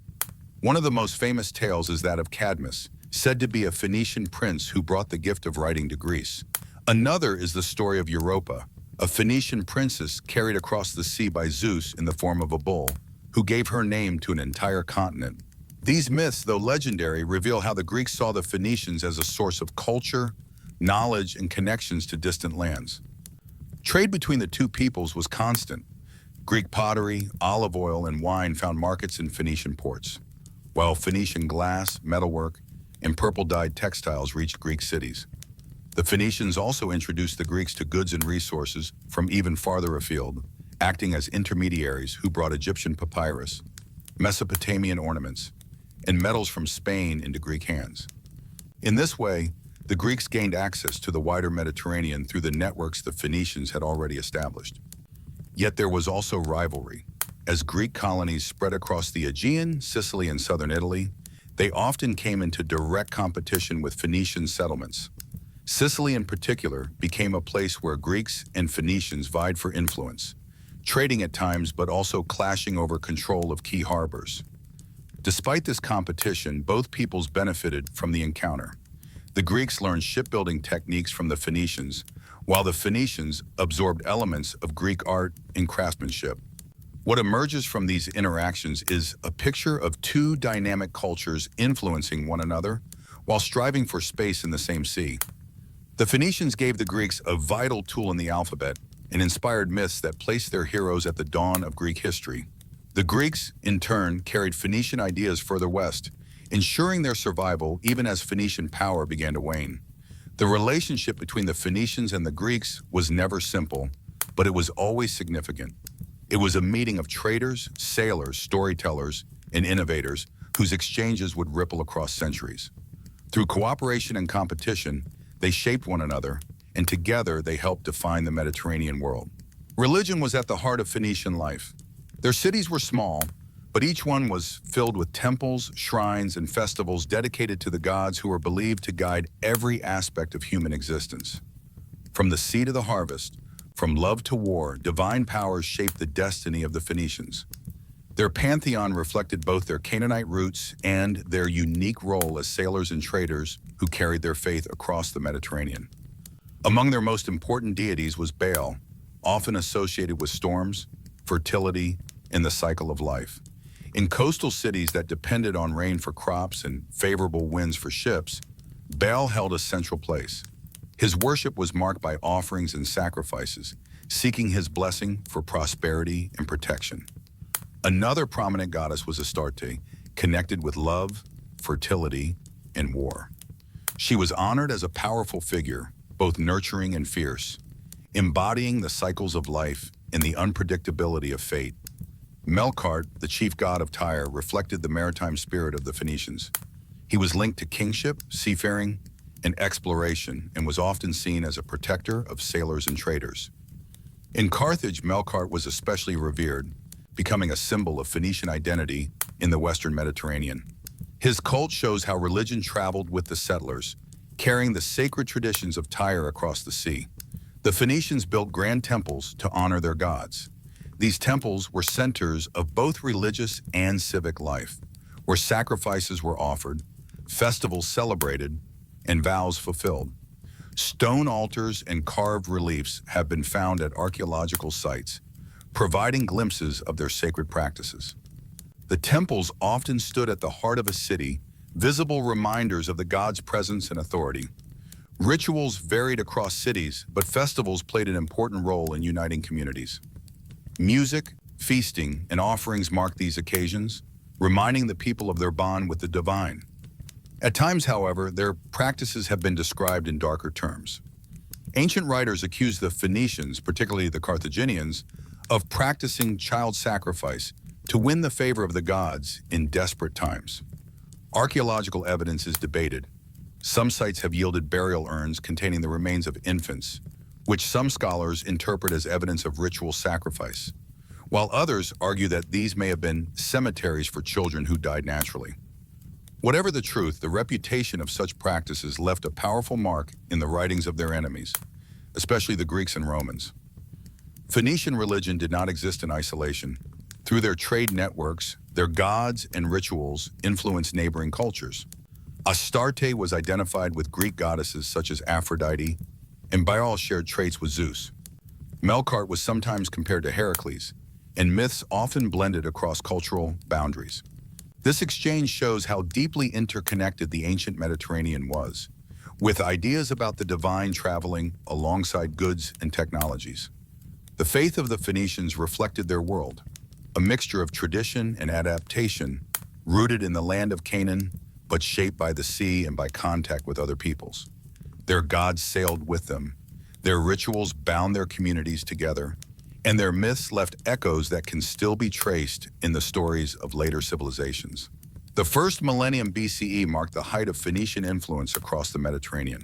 One of the most famous tales is that of Cadmus, said to be a Phoenician prince who brought the gift of writing to Greece. Another is the story of Europa, a Phoenician princess carried across the sea by Zeus in the form of a bull, who gave her name to an entire continent. These myths, though legendary, reveal how the Greeks saw the Phoenicians as a source of culture, knowledge, and connections to distant lands. Trade between the two peoples was constant. Greek pottery, olive oil, and wine found markets in Phoenician ports, while Phoenician glass, metalwork, and purple-dyed textiles reached Greek cities. The Phoenicians also introduced the Greeks to goods and resources from even farther afield, acting as intermediaries who brought Egyptian papyrus, Mesopotamian ornaments, and metals from Spain into Greek hands. In this way, the Greeks gained access to the wider Mediterranean through the networks the Phoenicians had already established. Yet there was also rivalry. as Greek colonies spread across the Aegean, Sicily, and southern Italy, they often came into direct competition with Phoenician settlements. Sicily in particular became a place where Greeks and Phoenicians vied for influence, trading at times but also clashing over control of key harbors. Despite this competition, both peoples benefited from the encounter. The Greeks learned shipbuilding techniques from the Phoenicians, while the Phoenicians absorbed elements of Greek art and craftsmanship. What emerges from these interactions is a picture of two dynamic cultures influencing one another while striving for space in the same sea. The Phoenicians gave the Greeks a vital tool in the alphabet and inspired myths that placed their heroes at the dawn of Greek history. The Greeks, in turn, carried Phoenician ideas further west, ensuring their survival even as Phoenician power began to wane. The relationship between the Phoenicians and the Greeks was never simple, but it was always significant. It was a meeting of traders, sailors, storytellers, and innovators whose exchanges would ripple across centuries. Through cooperation and competition, they shaped one another, and together they helped define the Mediterranean world. Religion was at the heart of Phoenician life. Their cities were small, but each one was filled with temples, shrines, and festivals dedicated to the gods who were believed to guide every aspect of human existence. From the sea to the harvest, from love to war, divine powers shaped the destiny of the Phoenicians. Their pantheon reflected both their Canaanite roots and their unique role as sailors and traders who carried their faith across the Mediterranean. Among their most important deities was Baal, often associated with storms, fertility, and the cycle of life. In coastal cities that depended on rain for crops and favorable winds for ships, Baal held a central place. His worship was marked by offerings and sacrifices, seeking his blessing for prosperity and protection. Another prominent goddess was Astarte, connected with love, fertility, and war. She was honored as a powerful figure, both nurturing and fierce, embodying the cycles of life and the unpredictability of fate. Melkart, the chief god of Tyre, reflected the maritime spirit of the Phoenicians. He was linked to kingship, seafaring, and exploration, and was often seen as a protector of sailors and traders. In Carthage, Melkart was especially revered, becoming a symbol of Phoenician identity in the Western Mediterranean. His cult shows how religion traveled with the settlers, carrying the sacred traditions of Tyre across the sea. The Phoenicians built grand temples to honor their gods. These temples were centers of both religious and civic life, where sacrifices were offered, festivals celebrated, and vows fulfilled. Stone altars and carved reliefs have been found at archaeological sites, providing glimpses of their sacred practices. The temples often stood at the heart of a city, visible reminders of the god's presence and authority. Rituals varied across cities, but festivals played an important role in uniting communities. Music, feasting, and offerings marked these occasions, reminding the people of their bond with the divine. At times, however, their practices have been described in darker terms. Ancient writers accused the Phoenicians, particularly the Carthaginians, of practicing child sacrifice to win the favor of the gods in desperate times. Archaeological evidence is debated. Some sites have yielded burial urns containing the remains of infants, which some scholars interpret as evidence of ritual sacrifice, while others argue that these may have been cemeteries for children who died naturally. Whatever the truth, the reputation of such practices left a powerful mark in the writings of their enemies, especially the Greeks and Romans. Phoenician religion did not exist in isolation. Through their trade networks, their gods and rituals influenced neighboring cultures. Astarte was identified with Greek goddesses such as Aphrodite, and Byblos shared traits with Zeus. Melkart was sometimes compared to Heracles, and myths often blended across cultural boundaries. This exchange shows how deeply interconnected the ancient Mediterranean was, with ideas about the divine traveling alongside goods and technologies. The faith of the Phoenicians reflected their world, a mixture of tradition and adaptation, rooted in the land of Canaan, but shaped by the sea and by contact with other peoples. Their gods sailed with them, their rituals bound their communities together, and their myths left echoes that can still be traced in the stories of later civilizations. The first millennium BCE marked the height of Phoenician influence across the Mediterranean.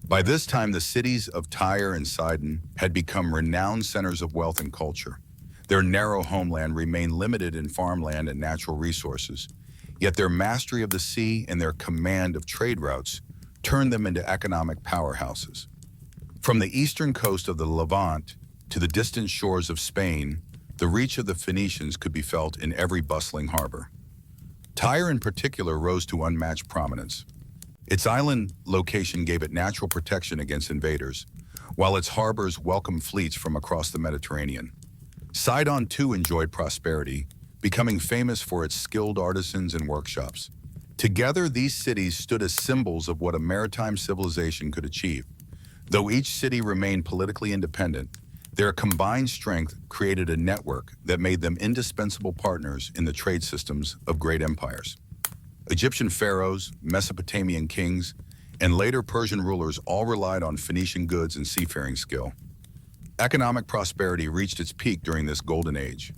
By this time, the cities of Tyre and Sidon had become renowned centers of wealth and culture. Their narrow homeland remained limited in farmland and natural resources, yet their mastery of the sea and their command of trade routes turned them into economic powerhouses. From the eastern coast of the Levant to the distant shores of Spain, the reach of the Phoenicians could be felt in every bustling harbor. Tyre in particular rose to unmatched prominence. Its island location gave it natural protection against invaders, while its harbors welcomed fleets from across the Mediterranean. Sidon too enjoyed prosperity, becoming famous for its skilled artisans and workshops. Together, these cities stood as symbols of what a maritime civilization could achieve. Though each city remained politically independent, their combined strength created a network that made them indispensable partners in the trade systems of great empires. Egyptian pharaohs, Mesopotamian kings, and later Persian rulers all relied on Phoenician goods and seafaring skill. Economic prosperity reached its peak during this golden age.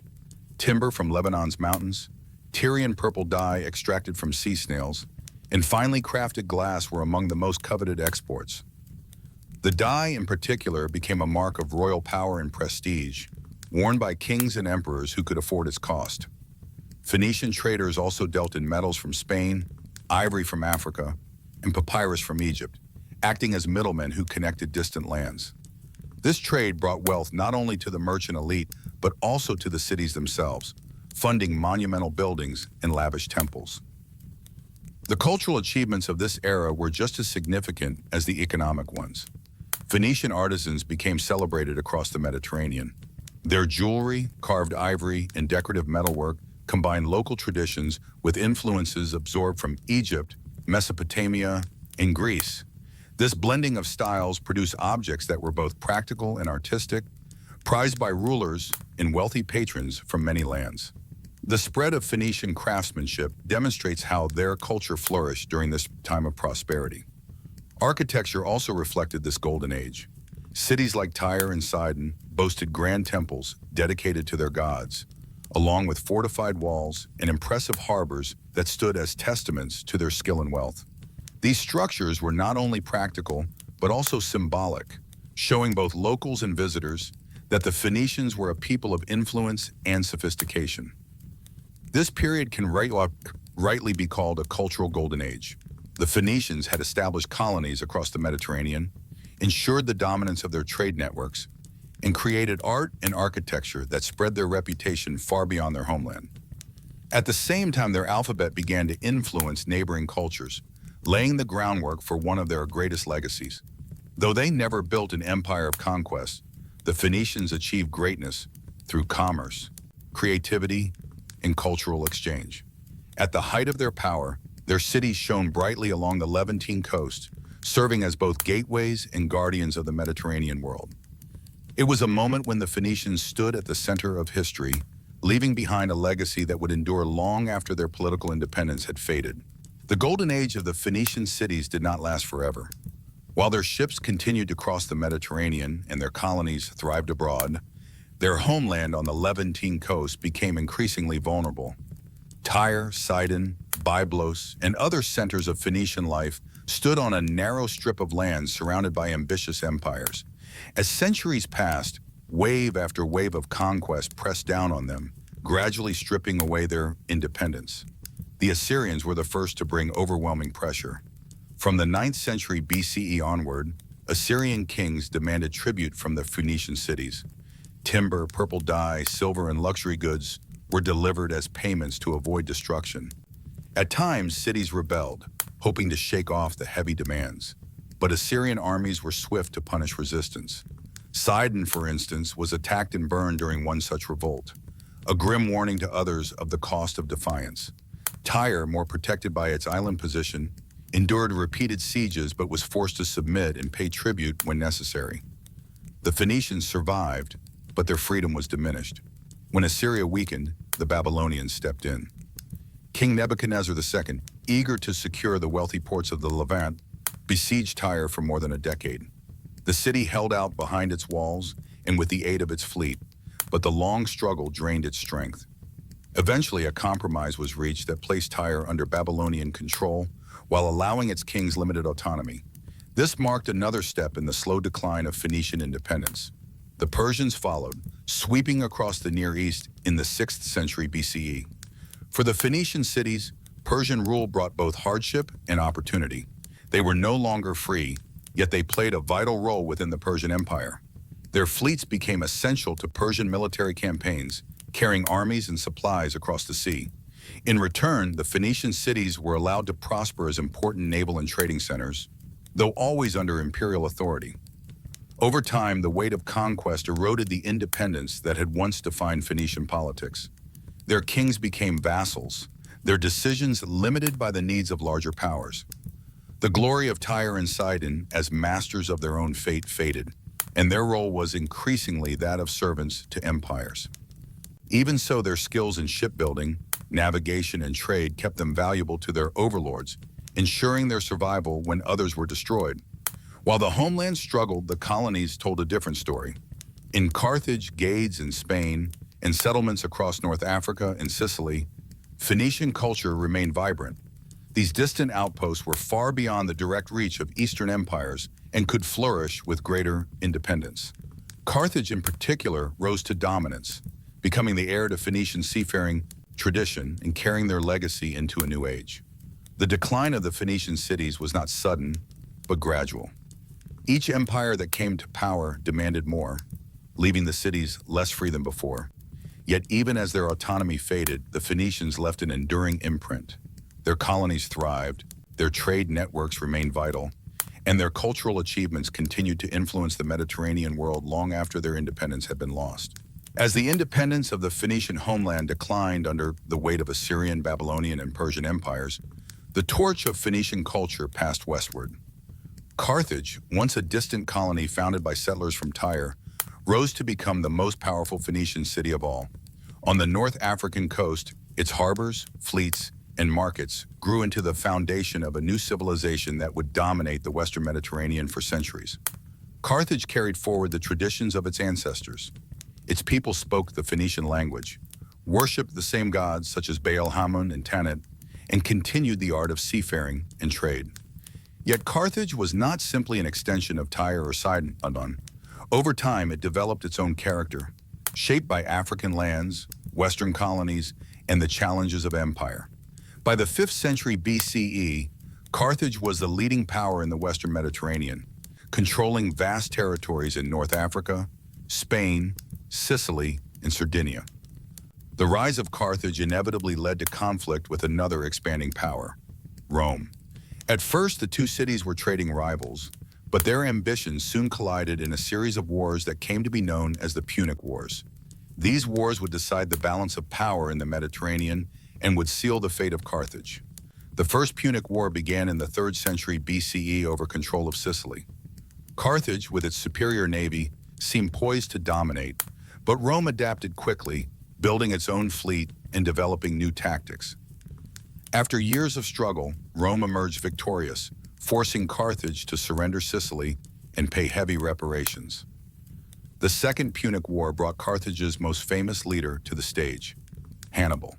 Timber from Lebanon's mountains, Tyrian purple dye extracted from sea snails, and finely crafted glass were among the most coveted exports. The dye, in particular, became a mark of royal power and prestige, worn by kings and emperors who could afford its cost. Phoenician traders also dealt in metals from Spain, ivory from Africa, and papyrus from Egypt, acting as middlemen who connected distant lands. This trade brought wealth not only to the merchant elite, but also to the cities themselves, funding monumental buildings and lavish temples. The cultural achievements of this era were just as significant as the economic ones. Phoenician artisans became celebrated across the Mediterranean. Their jewelry, carved ivory, and decorative metalwork combined local traditions with influences absorbed from Egypt, Mesopotamia, and Greece. This blending of styles produced objects that were both practical and artistic, prized by rulers and wealthy patrons from many lands. The spread of Phoenician craftsmanship demonstrates how their culture flourished during this time of prosperity. Architecture also reflected this golden age. Cities like Tyre and Sidon boasted grand temples dedicated to their gods, along with fortified walls and impressive harbors that stood as testaments to their skill and wealth. These structures were not only practical, but also symbolic, showing both locals and visitors that the Phoenicians were a people of influence and sophistication. This period can rightly be called a cultural golden age. The Phoenicians had established colonies across the Mediterranean, ensured the dominance of their trade networks, and created art and architecture that spread their reputation far beyond their homeland. At the same time, their alphabet began to influence neighboring cultures, laying the groundwork for one of their greatest legacies. Though they never built an empire of conquest, the Phoenicians achieved greatness through commerce, creativity, and cultural exchange. At the height of their power, their cities shone brightly along the Levantine coast, serving as both gateways and guardians of the Mediterranean world. It was a moment when the Phoenicians stood at the center of history, leaving behind a legacy that would endure long after their political independence had faded. The golden age of the Phoenician cities did not last forever. While their ships continued to cross the Mediterranean and their colonies thrived abroad, their homeland on the Levantine coast became increasingly vulnerable. Tyre, Sidon, Byblos, and other centers of Phoenician life stood on a narrow strip of land surrounded by ambitious empires. As centuries passed, wave after wave of conquest pressed down on them, gradually stripping away their independence. The Assyrians were the first to bring overwhelming pressure. From the 9th century BCE onward, Assyrian kings demanded tribute from the Phoenician cities. Timber, purple dye, silver, and luxury goods were delivered as payments to avoid destruction. At times, cities rebelled, hoping to shake off the heavy demands. But Assyrian armies were swift to punish resistance. Sidon, for instance, was attacked and burned during one such revolt, a grim warning to others of the cost of defiance. Tyre, more protected by its island position, endured repeated sieges but was forced to submit and pay tribute when necessary. The Phoenicians survived, but their freedom was diminished. When Assyria weakened, the Babylonians stepped in. King Nebuchadnezzar II, eager to secure the wealthy ports of the Levant, besieged Tyre for more than a decade. The city held out behind its walls and with the aid of its fleet, but the long struggle drained its strength. Eventually, a compromise was reached that placed Tyre under Babylonian control while allowing its kings limited autonomy. This marked another step in the slow decline of Phoenician independence. The Persians followed, sweeping across the Near East in the 6th century BCE. For the Phoenician cities, Persian rule brought both hardship and opportunity. They were no longer free, yet they played a vital role within the Persian Empire. Their fleets became essential to Persian military campaigns, carrying armies and supplies across the sea. In return, the Phoenician cities were allowed to prosper as important naval and trading centers, though always under imperial authority. Over time, the weight of conquest eroded the independence that had once defined Phoenician politics. Their kings became vassals, their decisions limited by the needs of larger powers. The glory of Tyre and Sidon as masters of their own fate faded, and their role was increasingly that of servants to empires. Even so, their skills in shipbuilding, navigation, and trade kept them valuable to their overlords, ensuring their survival when others were destroyed. While the homeland struggled, the colonies told a different story. In Carthage, Gades in Spain, and settlements across North Africa and Sicily, Phoenician culture remained vibrant. These distant outposts were far beyond the direct reach of Eastern empires and could flourish with greater independence. Carthage in particular rose to dominance, becoming the heir to Phoenician seafaring tradition and carrying their legacy into a new age. The decline of the Phoenician cities was not sudden, but gradual. Each empire that came to power demanded more, leaving the cities less free than before. Yet even as their autonomy faded, the Phoenicians left an enduring imprint. Their colonies thrived, their trade networks remained vital, and their cultural achievements continued to influence the Mediterranean world long after their independence had been lost. As the independence of the Phoenician homeland declined under the weight of Assyrian, Babylonian, and Persian empires, the torch of Phoenician culture passed westward. Carthage, once a distant colony founded by settlers from Tyre, rose to become the most powerful Phoenician city of all. On the North African coast, its harbors, fleets, and markets grew into the foundation of a new civilization that would dominate the Western Mediterranean for centuries. Carthage carried forward the traditions of its ancestors. Its people spoke the Phoenician language, worshipped the same gods such as Baal Hamun and Tanit, and continued the art of seafaring and trade. Yet Carthage was not simply an extension of Tyre or Sidon. Over time, it developed its own character, shaped by African lands, Western colonies, and the challenges of empire. By the 5th century BCE, Carthage was the leading power in the Western Mediterranean, controlling vast territories in North Africa, Spain, Sicily, and Sardinia. The rise of Carthage inevitably led to conflict with another expanding power, Rome. At first, the two cities were trading rivals, but their ambitions soon collided in a series of wars that came to be known as the Punic Wars. These wars would decide the balance of power in the Mediterranean and would seal the fate of Carthage. The First Punic War began in the 3rd century BCE over control of Sicily. Carthage, with its superior navy, seemed poised to dominate, but Rome adapted quickly, building its own fleet and developing new tactics. After years of struggle, Rome emerged victorious, forcing Carthage to surrender Sicily and pay heavy reparations. The Second Punic War brought Carthage's most famous leader to the stage, Hannibal.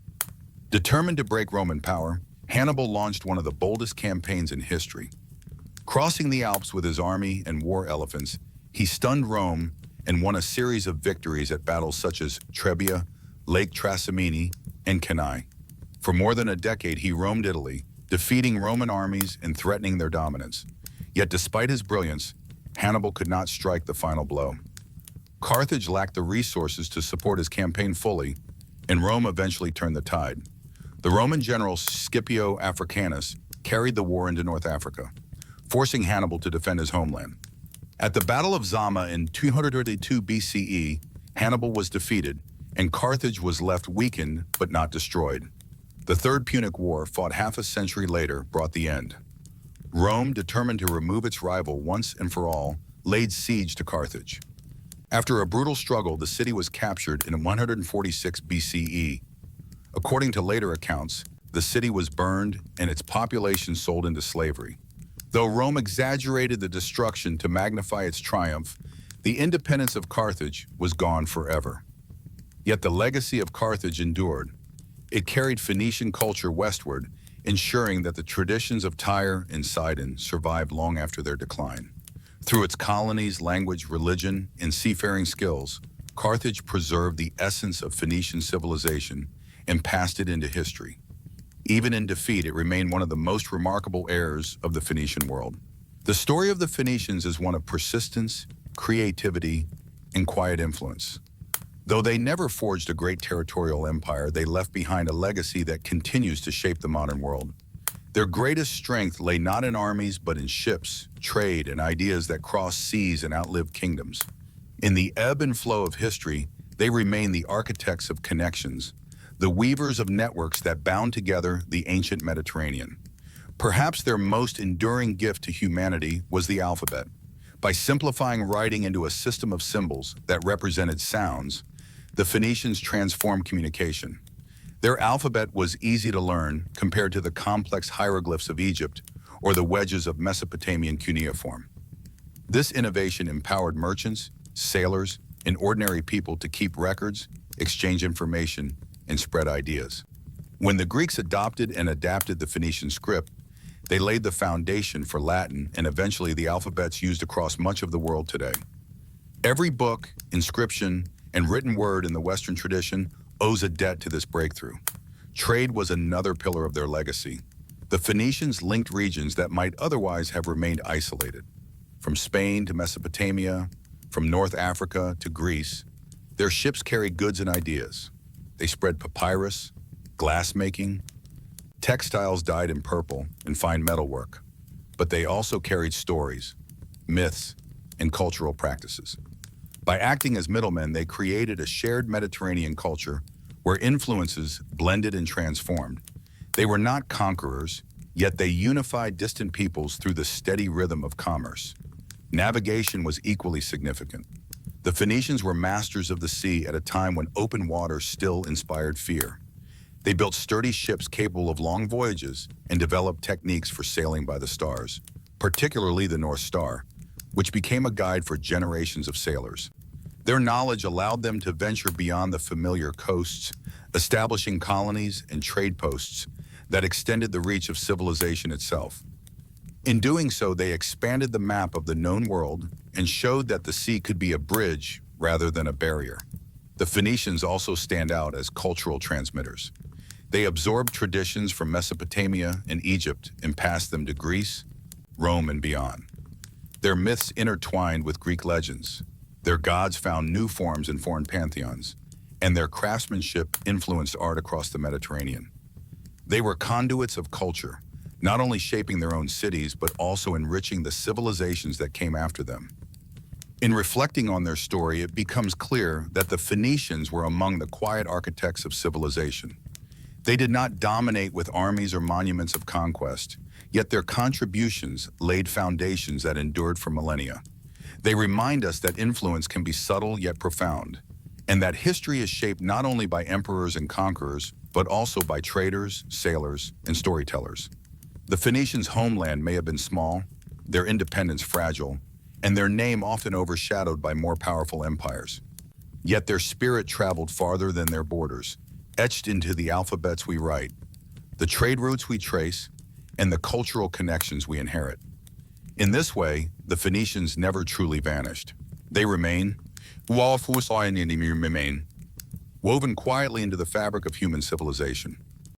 Determined to break Roman power, Hannibal launched one of the boldest campaigns in history. Crossing the Alps with his army and war elephants, he stunned Rome and won a series of victories at battles such as Trebia, Lake Trasimene, and Cannae. For more than a decade, he roamed Italy, defeating Roman armies and threatening their dominance. Yet despite his brilliance, Hannibal could not strike the final blow. Carthage lacked the resources to support his campaign fully, and Rome eventually turned the tide. The Roman general Scipio Africanus carried the war into North Africa, forcing Hannibal to defend his homeland. At the Battle of Zama in 232 BCE, Hannibal was defeated, and Carthage was left weakened but not destroyed. The Third Punic War, fought half a century later, brought the end. Rome, determined to remove its rival once and for all, laid siege to Carthage. After a brutal struggle, the city was captured in 146 BCE. According to later accounts, the city was burned and its population sold into slavery. Though Rome exaggerated the destruction to magnify its triumph, the independence of Carthage was gone forever. Yet the legacy of Carthage endured. It carried Phoenician culture westward, ensuring that the traditions of Tyre and Sidon survived long after their decline. Through its colonies, language, religion, and seafaring skills, Carthage preserved the essence of Phoenician civilization and passed it into history. Even in defeat, it remained one of the most remarkable heirs of the Phoenician world. The story of the Phoenicians is one of persistence, creativity, and quiet influence. Though they never forged a great territorial empire, they left behind a legacy that continues to shape the modern world. Their greatest strength lay not in armies, but in ships, trade, and ideas that crossed seas and outlived kingdoms. In the ebb and flow of history, they remain the architects of connections, the weavers of networks that bound together the ancient Mediterranean. Perhaps their most enduring gift to humanity was the alphabet. By simplifying writing into a system of symbols that represented sounds, the Phoenicians transformed communication. Their alphabet was easy to learn compared to the complex hieroglyphs of Egypt or the wedges of Mesopotamian cuneiform. This innovation empowered merchants, sailors, and ordinary people to keep records, exchange information, and spread ideas. When the Greeks adopted and adapted the Phoenician script, they laid the foundation for Latin and eventually the alphabets used across much of the world today. Every book, inscription, and written word in the Western tradition owes a debt to this breakthrough. Trade was another pillar of their legacy. The Phoenicians linked regions that might otherwise have remained isolated. From Spain to Mesopotamia, from North Africa to Greece, their ships carried goods and ideas. They spread papyrus, glassmaking, textiles dyed in purple, and fine metalwork. But they also carried stories, myths, and cultural practices. By acting as middlemen, they created a shared Mediterranean culture where influences blended and transformed. They were not conquerors, yet they unified distant peoples through the steady rhythm of commerce. Navigation was equally significant. The Phoenicians were masters of the sea at a time when open water still inspired fear. They built sturdy ships capable of long voyages and developed techniques for sailing by the stars, particularly the North Star, which became a guide for generations of sailors. Their knowledge allowed them to venture beyond the familiar coasts, establishing colonies and trade posts that extended the reach of civilization itself. In doing so, they expanded the map of the known world and showed that the sea could be a bridge rather than a barrier. The Phoenicians also stand out as cultural transmitters. They absorbed traditions from Mesopotamia and Egypt and passed them to Greece, Rome, and beyond. Their myths intertwined with Greek legends. Their gods found new forms in foreign pantheons, and their craftsmanship influenced art across the Mediterranean. They were conduits of culture, not only shaping their own cities, but also enriching the civilizations that came after them. In reflecting on their story, it becomes clear that the Phoenicians were among the quiet architects of civilization. They did not dominate with armies or monuments of conquest, yet their contributions laid foundations that endured for millennia. They remind us that influence can be subtle yet profound, and that history is shaped not only by emperors and conquerors, but also by traders, sailors, and storytellers. The Phoenicians' homeland may have been small, their independence fragile, and their name often overshadowed by more powerful empires. Yet their spirit traveled farther than their borders, etched into the alphabets we write, the trade routes we trace, and the cultural connections we inherit. In this way, the Phoenicians never truly vanished. They remain, woven quietly into the fabric of human civilization.